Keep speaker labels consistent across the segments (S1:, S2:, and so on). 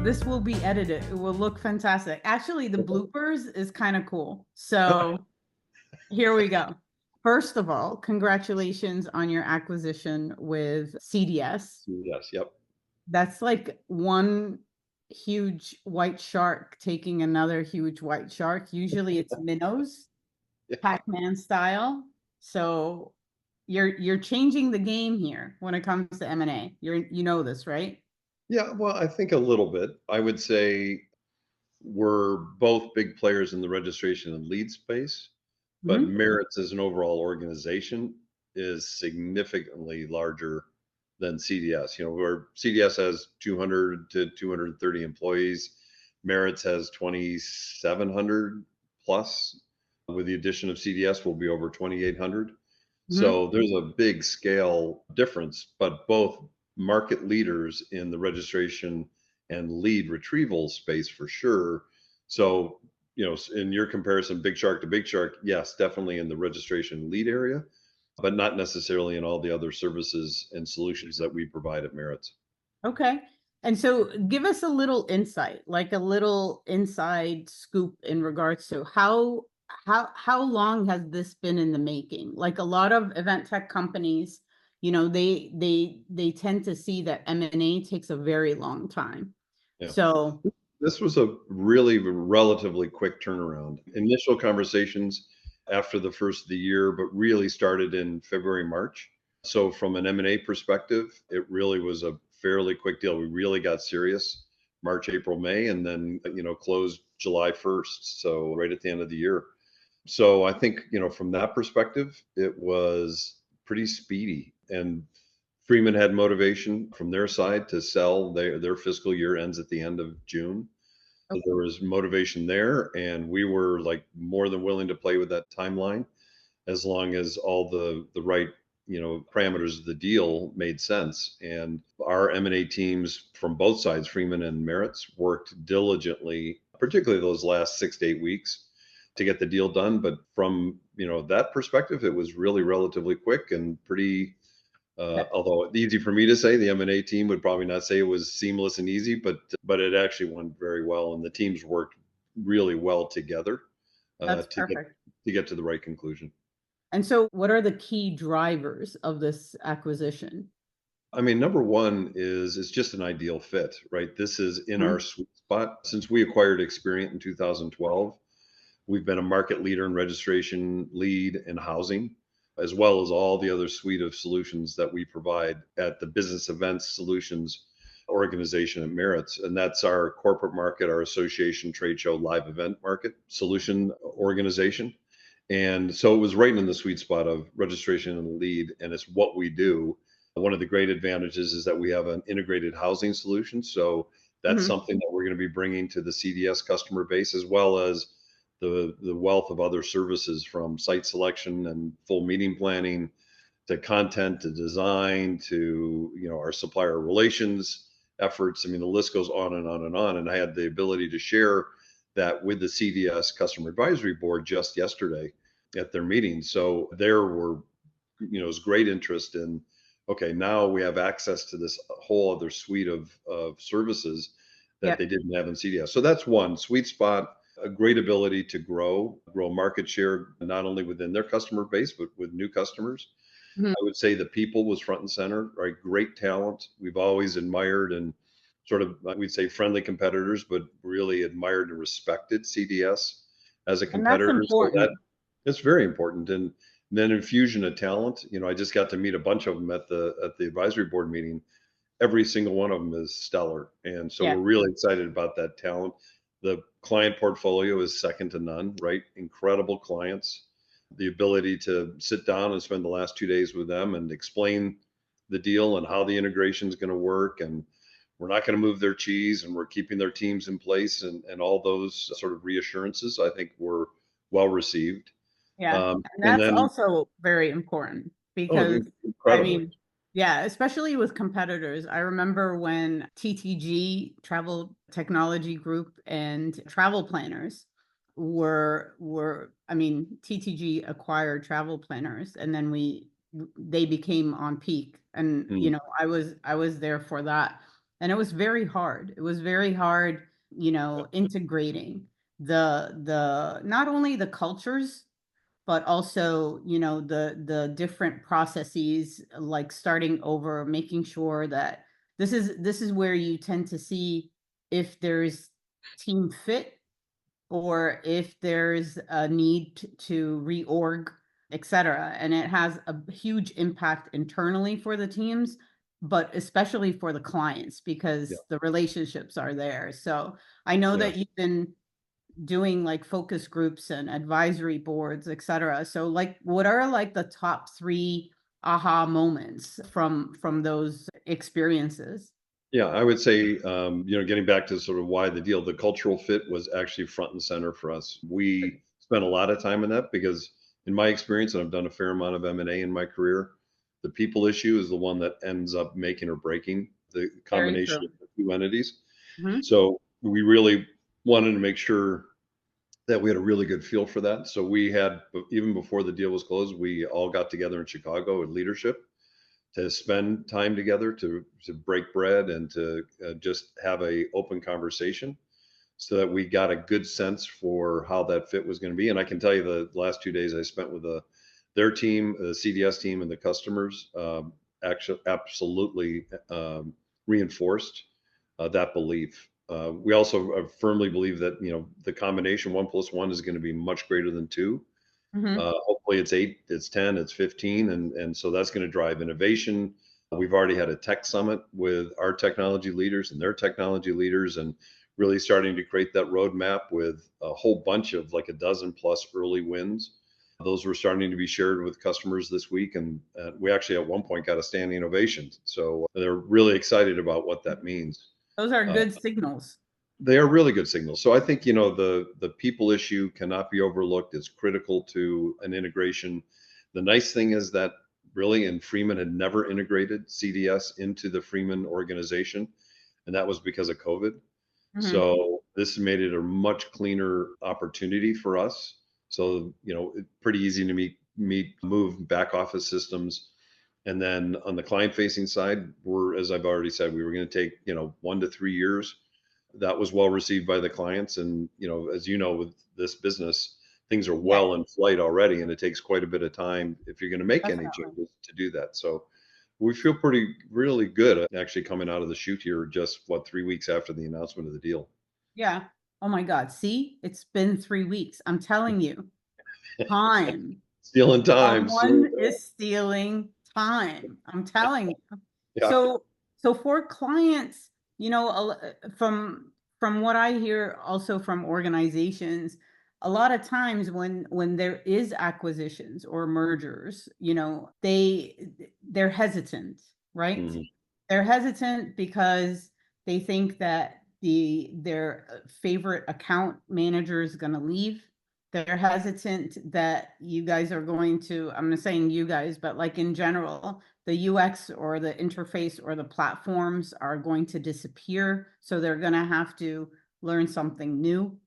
S1: This will be edited. It will look fantastic. Actually, the bloopers is kind of cool. So here we go. First of all, congratulations on your acquisition with CDS.
S2: Yes, yep.
S1: That's like one huge white shark taking another huge white shark. Usually it's minnows,
S2: Yeah.
S1: Pac-Man style. So you're changing the game here when it comes to M&A. You know this, right?
S2: Yeah, well, I think a little bit. I would say we're both big players in the registration and lead space, but
S1: Mhm.
S2: Merits as an overall organization is significantly larger than CDS. Where CDS has 200 to 230 employees, Merits has 2,700 plus. With the addition of CDS, we'll be over 2,800.
S1: Mhm.
S2: So there's a big scale difference, but both market leaders in the registration and lead retrieval space for sure. So, in your comparison, big shark to big shark, yes, definitely in the registration lead area, but not necessarily in all the other services and solutions that we provide at Merits.
S1: Okay. And so give us a little insight, like a little inside scoop in regards to how long has this been in the making? Like a lot of event tech companies, they tend to see that M&A takes a very long time.
S2: Yeah.
S1: So,
S2: This was a really relatively quick turnaround. Initial conversations after the first of the year, but really started in February, March. So from an M&A perspective, it really was a fairly quick deal. We really got serious March, April, May, and then, closed July 1st. So right at the end of the year. So I think, from that perspective, it was pretty speedy. And Freeman had motivation from their side to sell. Their fiscal year ends at the end of June. So there was motivation there, and we were like more than willing to play with that timeline as long as all the right parameters of the deal made sense. And our M&A teams from both sides, Freeman and Merits, worked diligently, particularly those last 6 to 8 weeks, to get the deal done. But from that perspective, it was really relatively quick and pretty. Although it's easy for me to say, the M&A team would probably not say it was seamless and easy, but it actually went very well, and the teams worked really well together
S1: that's
S2: to get
S1: perfect.
S2: to the right conclusion.
S1: And so what are the key drivers of this acquisition?
S2: I mean, number one is it's just an ideal fit, right? This is in our
S1: Mhm.
S2: sweet spot. Since we acquired Experience in 2012, we've been a market leader in registration, lead, and housing, as well as all the other suite of solutions that we provide at the Business Events Solutions organization at Merits. And that's our corporate market, our association, trade show, live event market solution organization. And so it was right in the sweet spot of registration and lead, and it's what we do. One of the great advantages is that we have an integrated housing solution. So that's
S1: Mhm.
S2: something that we're going to be bringing to the CDS customer base, as well as the wealth of other services, from site selection and full meeting planning to content to design to our supplier relations efforts. I mean, the list goes on and on and on. And I had the ability to share that with the CDS Customer Advisory Board just yesterday at their meeting. So there were, was great interest in, okay, now we have access to this whole other suite of services that
S1: Yeah.
S2: they didn't have in CDS. So that's one sweet spot, a great ability to grow market share, not only within their customer base, but with new customers.
S1: Mhm.
S2: I would say the people was front and center, right? Great talent. We've always admired and sort of, we'd say, friendly competitors, but really admired and respected CDS as a
S1: And that's
S2: competitor. So that
S1: important.
S2: it's very important. And then infusion of talent. I just got to meet a bunch of them at the advisory board meeting. Every single one of them is stellar, and so
S1: Yeah.
S2: we're really excited about that talent. The client portfolio is second to none, right? Incredible clients. The ability to sit down and spend the last 2 days with them and explain the deal and how the integration is going to work, and we're not going to move their cheese, and we're keeping their teams in place, and all those sort of reassurances, I think, were well received.
S1: Yeah, and
S2: And
S1: that's
S2: then,
S1: also very important
S2: oh,
S1: because, I
S2: incredibly.
S1: mean, yeah, especially with competitors. I remember when TTG, Travel Technology Group, and travel planners I mean, TTG acquired travel planners, and then they became on peak, and
S2: Mm,
S1: I was there for that. And it was very hard. It was very hard, integrating the not only the cultures, but also, the different processes, like starting over, making sure that this is where you tend to see if there's team fit, or if there's a need to reorg, et cetera. And it has a huge impact internally for the teams, but especially for the clients,
S2: Yeah.
S1: because the relationships are there. So I know
S2: Yeah.
S1: that you've been doing like focus groups and advisory boards, et cetera. So like, what are like the top three aha moments from those experiences?
S2: Yeah, I would say, getting back to sort of why the deal, the cultural fit was actually front and center for us. We spent a lot of time in that because, in my experience, and I've done a fair amount of M&A in my career, the people issue is the one that ends up making or breaking the
S1: Very
S2: combination
S1: true.
S2: of the two entities.
S1: Mhm.
S2: So we really wanted to make sure that we had a really good feel for that. So we had, even before the deal was closed, we all got together in Chicago with leadership to spend time together to break bread and to just have a open conversation so that we got a good sense for how that fit was going to be. And I can tell you the last 2 days I spent with their team, the CDS team, and the customers actually absolutely reinforced that belief. We also firmly believe that the combination 1+1 is going to be much greater than two.
S1: Mhm.
S2: Hopefully it's 8, it's 10, it's 15. And so that's going to drive innovation. We've already had a tech summit with our technology leaders and their technology leaders, and really starting to create that roadmap with a whole bunch of like a dozen plus early wins. Those were starting to be shared with customers this week. And we actually at one point got a standing ovation. So they're really excited about what that means.
S1: Those are
S2: Uh,
S1: good signals.
S2: they are really good signals. So I think the people issue cannot be overlooked. It's critical to an integration. The nice thing is that really, and Freeman had never integrated CDS into the Freeman organization, and that was because of COVID.
S1: Mhm.
S2: So this made it a much cleaner opportunity for us. So it's pretty easy to move back office systems. And then on the client facing side, as I've already said, we were going to take 1 to 3 years. That was well received by the clients. And as you know, with this business, things are
S1: Yeah,
S2: well in flight already, and it takes quite a bit of time if you're going to make any
S1: definitely.
S2: changes to do that. So we feel pretty really good actually coming out of the chute here, just 3 weeks after the announcement of the deal.
S1: Yeah. Oh my God. See, it's been 3 weeks. I'm telling you, time.
S2: Stealing time, stealing
S1: Someone
S2: time.
S1: is stealing time. I'm telling you.
S2: Yeah,
S1: So for clients, from what I hear also from organizations, a lot of times when there is acquisitions or mergers, they're hesitant, right?
S2: mhm,
S1: They're hesitant because they think that their favorite account manager is going to leave. They're hesitant that you guys are going to, I'm not saying you guys, but like in general, the UX or the interface or the platforms are going to disappear. So they're going to have to learn something new.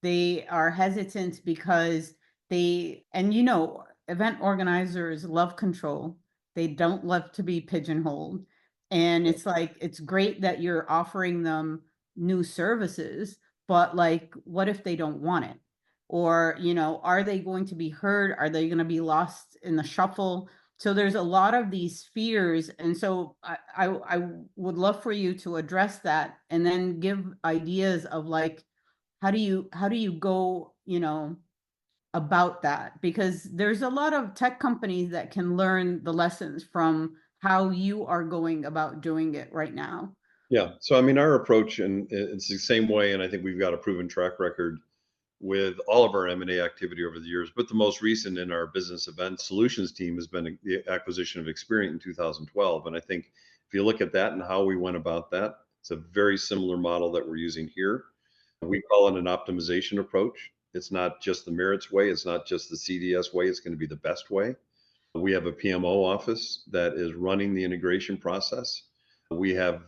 S1: They are hesitant because event organizers love control. They don't love to be pigeonholed. And
S2: yeah,
S1: it's like, it's great that you're offering them new services, but like, what if they don't want it? Or, are they going to be heard? Are they going to be lost in the shuffle? So there's a lot of these fears. And so I would love for you to address that and then give ideas of like, how do you go, about that? Because there's a lot of tech companies that can learn the lessons from how you are going about doing it right now.
S2: yeah. So I mean, our approach, and it's the same way, and I think we've got a proven track record with all of our M&A activity over the years. But the most recent in our business event solutions team has been the acquisition of Experian in 2012. And I think if you look at that and how we went about that, it's a very similar model that we're using here. We call it an optimization approach. It's not just the merits way. It's not just the CDS way. It's going to be the best way. We have a PMO office that is running the integration process. We have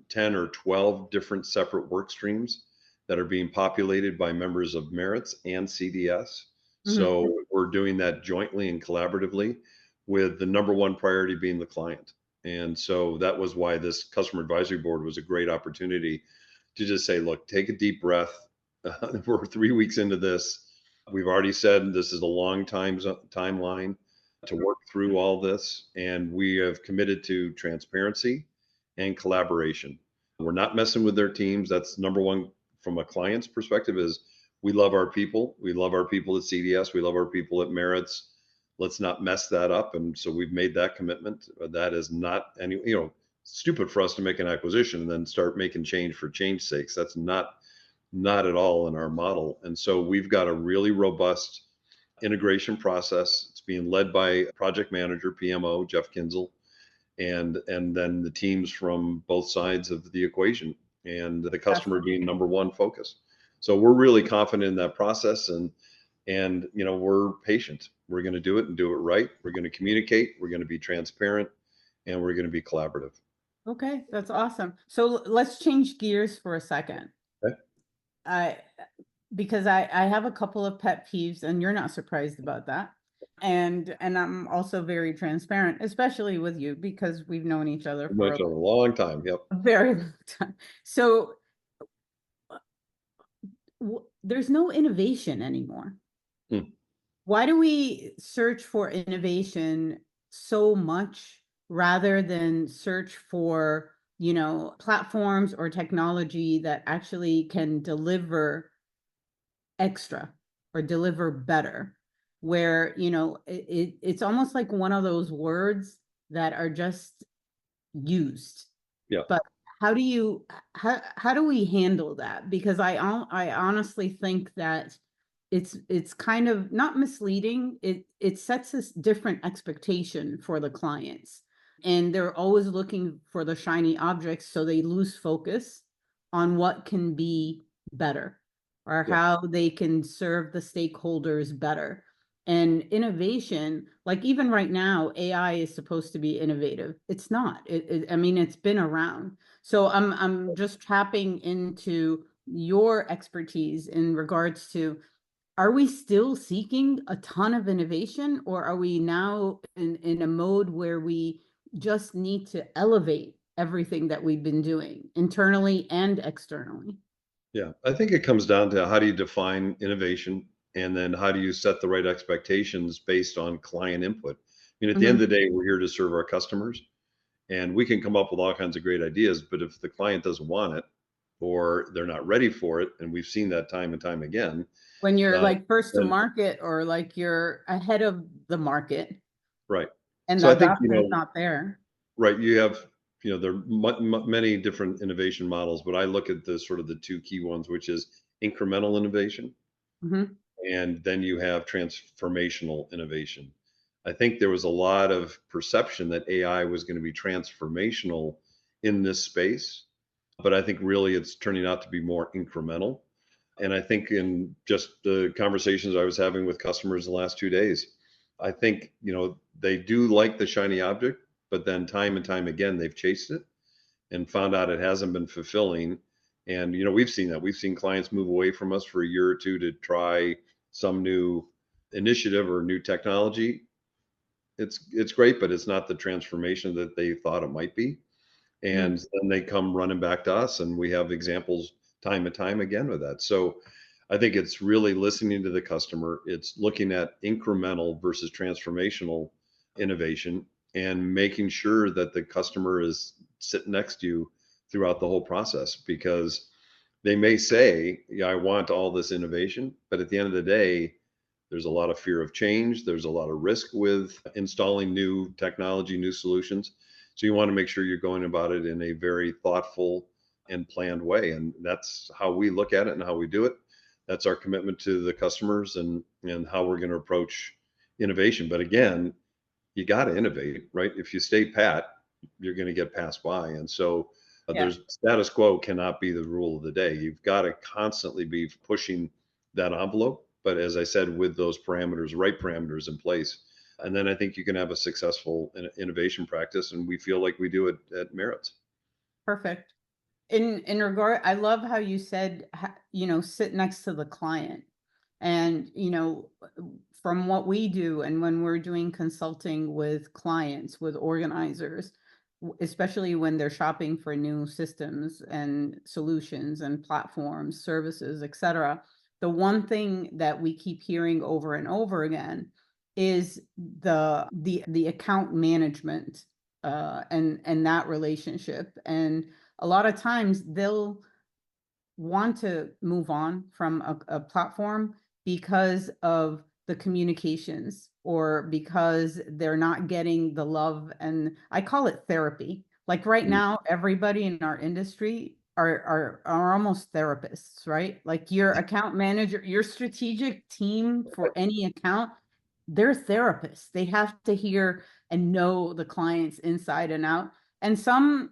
S2: 10 or 12 different separate work streams that are being populated by members of Merits and CDS.
S1: Mhm.
S2: So we're doing that jointly and collaboratively, with the number one priority being the client. And so that was why this customer advisory board was a great opportunity to just say, look, take a deep breath. We're 3 weeks into this. We've already said this is a long timeline to work through all this. And we have committed to transparency and collaboration. We're not messing with their teams. That's number one from a client's perspective is we love our people. We love our people at CDS. We love our people at Merits. Let's not mess that up. And so we've made that commitment. That is not any, stupid for us to make an acquisition and then start making change for change sakes. That's not at all in our model. And so we've got a really robust integration process. It's being led by project manager, PMO, Jeff Kinzel, and then the teams from both sides of the equation and the customer being number one focus. So we're really confident in that process and we're patient. We're going to do it and do it right. We're going to communicate, we're going to be transparent, and we're going to be collaborative.
S1: Okay, that's awesome. So let's change gears for a second.
S2: Okay.
S1: Because I have a couple of pet peeves, and you're not surprised about that. And I'm also very transparent, especially with you, because we've known each other for
S2: A long time. Yep.
S1: a very long time. So there's no innovation anymore. Why do we search for innovation so much rather than search for, platforms or technology that actually can deliver extra or deliver better? Where, it's almost like one of those words that are just used.
S2: Yeah.
S1: But how do we handle that? Because I honestly think that it's kind of not misleading. It sets a different expectation for the clients, and they're always looking for the shiny objects, so they lose focus on what can be better or
S2: Yeah.
S1: how they can serve the stakeholders better. And innovation, like even right now, AI is supposed to be innovative. It's not. I mean, it's been around. So I'm just tapping into your expertise in regards to, are we still seeking a ton of innovation, or are we now in a mode where we just need to elevate everything that we've been doing internally and externally?
S2: Yeah. I think it comes down to how do you define innovation and then how do you set the right expectations based on client input? I mean, at the end of the day, we're here to serve our customers and we can come up with all kinds of great ideas, but if the client doesn't want it or they're not ready for it, and we've seen that time and time again,
S1: When you're
S2: uh,
S1: like first to
S2: then
S1: market, or like you're ahead of the market
S2: right.
S1: and
S2: So
S1: the
S2: I think,
S1: adoption is not there.
S2: right, you have, there are many different innovation models, but I look at the sort of the two key ones, which is incremental innovation,
S1: Mhm.
S2: and then you have transformational innovation. I think there was a lot of perception that AI was going to be transformational in this space, but I think really it's turning out to be more incremental. And I think in just the conversations I was having with customers the last 2 days, I think, they do like the shiny object, but then time and time again, they've chased it and found out it hasn't been fulfilling. And, we've seen that. We've seen clients move away from us for a year or two to try some new initiative or new technology. It's great, but it's not the transformation that they thought it might be.
S1: Mm.
S2: And then they come running back to us, and we have examples time and time again with that. So I think it's really listening to the customer. It's looking at incremental versus transformational innovation and making sure that the customer is sitting next to you throughout the whole process because they may say, yeah, I want all this innovation, but at the end of the day, there's a lot of fear of change. There's a lot of risk with installing new technology, new solutions. So you want to make sure you're going about it in a very thoughtful and planned way. And that's how we look at it and how we do it. That's our commitment to the customers and how we're going to approach innovation. But again, you got to innovate, right? If you stay pat, you're going to get passed by. And so
S1: Yeah.
S2: there's status quo cannot be the rule of the day. You've got to constantly be pushing that envelope. But as I said, with those parameters, right parameters in place, and then I think you can have a successful innovation practice. And we feel like we do it at Merits.
S1: Perfect. In regard, I love how you said, sit next to the client. And, from what we do and when we're doing consulting with clients, with organizers, especially when they're shopping for new systems and solutions and platforms, services, etc. The one thing that we keep hearing over and over again is the account management, and that relationship. And a lot of times they'll want to move on from a platform because of the communications, or because they're not getting the love. And I call it therapy. Like right
S2: Mm.
S1: now, everybody in our industry are almost therapists, right? Like your account manager, your strategic team for any account, they're therapists. They have to hear and know the clients inside and out. And some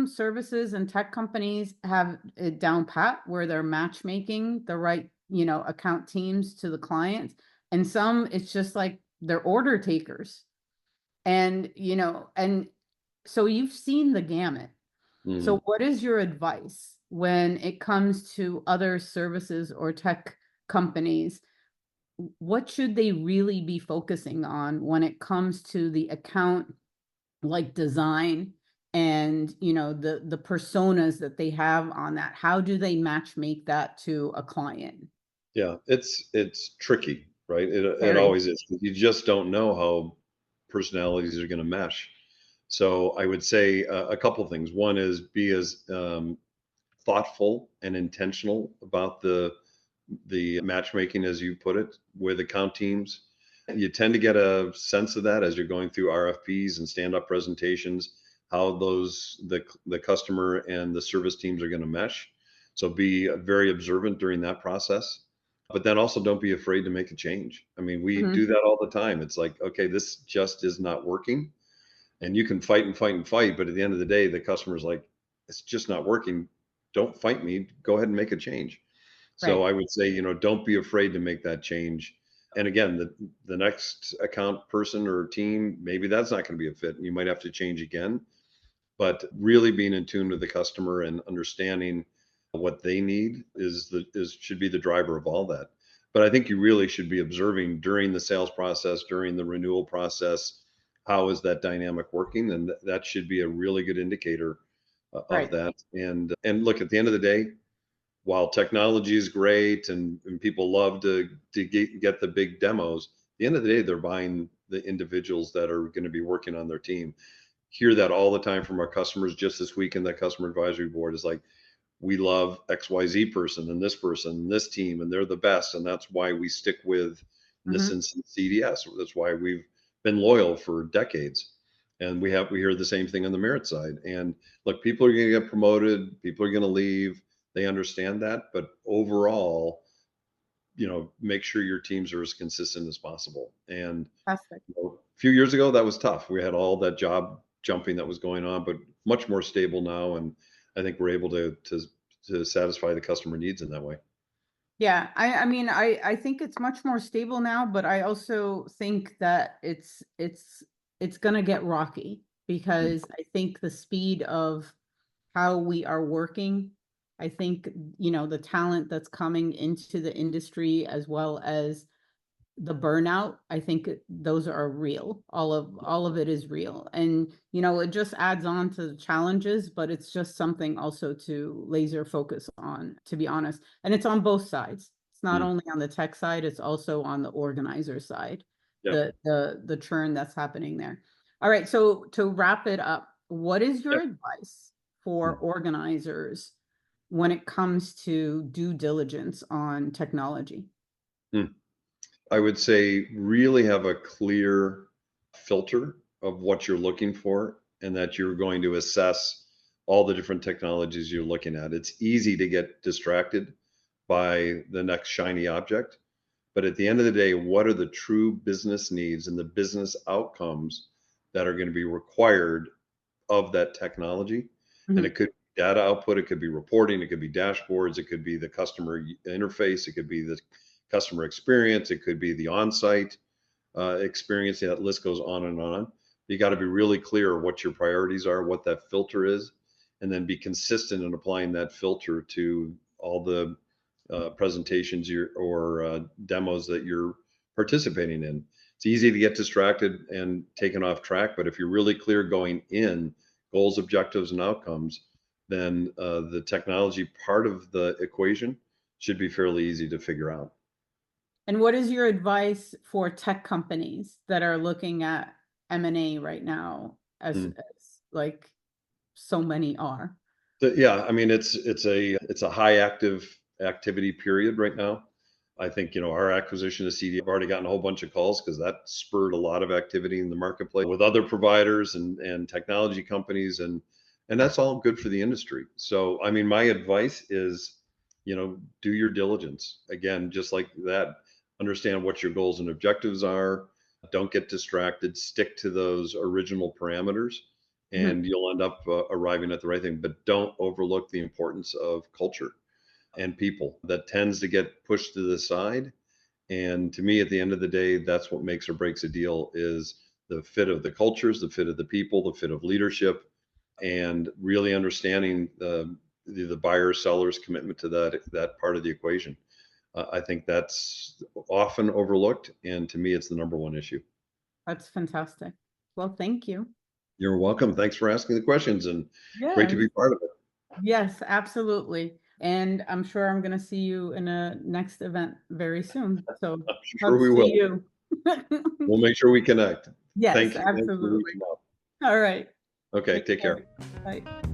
S1: services and tech companies have it down pat, where they're matchmaking the right, account teams to the clients. And some, it's just like they're order takers. And so you've seen the gamut. So
S2: Mhm.
S1: what is your advice when it comes to other services or tech companies? What should they really be focusing on when it comes to the account, like design, and the personas that they have on that? How do they match make that to a client?
S2: Yeah, it's tricky, right? It
S1: Very.
S2: always is. You just don't know how personalities are going to mesh. So I would say a couple things. One is be as thoughtful and intentional about the matchmaking, as you put it, with account teams. You tend to get a sense of that as you're going through RFPs and stand-up presentations, how the customer and the service teams are going to mesh. So be very observant during that process. But then also don't be afraid to make a change. I mean, we do
S1: Mhm.
S2: that all the time. It's like, okay, this just is not working. And you can fight and fight and fight, but at the end of the day, the customer's like, it's just not working. Don't fight me. Go ahead and make a change. So
S1: Right.
S2: I would say, don't be afraid to make that change. And again, the next account person or team, maybe that's not going to be a fit. And you might have to change again. But really being in tune with the customer and understanding what they need is should be the driver of all that. But I think you really should be observing during the sales process, during the renewal process, how is that dynamic working, and that should be a really good indicator of
S1: Right.
S2: that. And look, at the end of the day, while technology is great and people love to get the big demos, at the end of the day, they're buying the individuals that are going to be working on their team. Hear that all the time from our customers. Just this week in the customer advisory board is like, we love XYZ person and this team, and they're the best. And that's why we stick with, in this
S1: Mhm.
S2: instance, CDS. That's why we've been loyal for decades. And we hear the same thing on the merit side. And look, people are going to get promoted, people are going to leave. They understand that. But overall, make sure your teams are as consistent as possible. And
S1: Fantastic.
S2: a few years ago, that was tough. We had all that job jumping that was going on, but much more stable now. And I think we're able to satisfy the customer needs in that way.
S1: Yeah, I mean, I think it's much more stable now, but I also think that it's gonna get rocky,
S2: Mm.
S1: because I think the speed of how we are working, I think, the talent that's coming into the industry, as well as the burnout, I think those are real. All of it is real. And it just adds on to the challenges, but it's just something also to laser focus on, to be honest. And it's on both sides. It's not
S2: Mm.
S1: only on the tech side, it's also on the organizer side,
S2: Yeah.
S1: the churn that's happening there. All right, so to wrap it up, what is
S2: Yeah.
S1: your advice for
S2: Mm.
S1: organizers when it comes to due diligence on technology?
S2: Mm. I would say really have a clear filter of what you're looking for and that you're going to assess all the different technologies you're looking at. It's easy to get distracted by the next shiny object. But at the end of the day, what are the true business needs and the business outcomes that are going to be required of that technology? And it
S1: Mhm.
S2: could be data output, it could be reporting, it could be dashboards, it could be the customer interface, it could be the customer experience, it could be the on-site experience. That list goes on and on. You got to be really clear what your priorities are, what that filter is, and then be consistent in applying that filter to all the presentations or demos that you're participating in. It's easy to get distracted and taken off track, but if you're really clear going in, goals, objectives, and outcomes, then the technology part of the equation should be fairly easy to figure out.
S1: And what is your advice for tech companies that are looking at M&A right now, as like so many are?
S2: Yeah, I mean it's a high active activity period right now. I think our acquisition of CD, I've already gotten a whole bunch of calls because that spurred a lot of activity in the marketplace with other providers and technology companies, and that's all good for the industry. So I mean, my advice is, do your diligence. Again, just like that, understand what your goals and objectives are. Don't get distracted. Stick to those original parameters
S1: Mhm.
S2: and you'll end up arriving at the right thing. But don't overlook the importance of culture and people. That tends to get pushed to the side. And to me, at the end of the day, that's what makes or breaks a deal is the fit of the cultures, the fit of the people, the fit of leadership, and really understanding the buyer seller's commitment to that part of the equation. I think that's often overlooked, and to me, it's the number one issue.
S1: That's fantastic. Well, thank you.
S2: You're welcome. Thanks for asking the questions, and great to
S1: Yes,
S2: be part of it.
S1: yes, absolutely. And I'm sure I'm going to see you in a next event very soon. So
S2: I'm sure we
S1: hugs to
S2: will.
S1: you.
S2: We'll make sure we connect.
S1: Yes,
S2: Thank you. Thanks for
S1: absolutely.
S2: reaching out.
S1: All right.
S2: Okay,
S1: Take
S2: take
S1: care.
S2: care.
S1: Bye.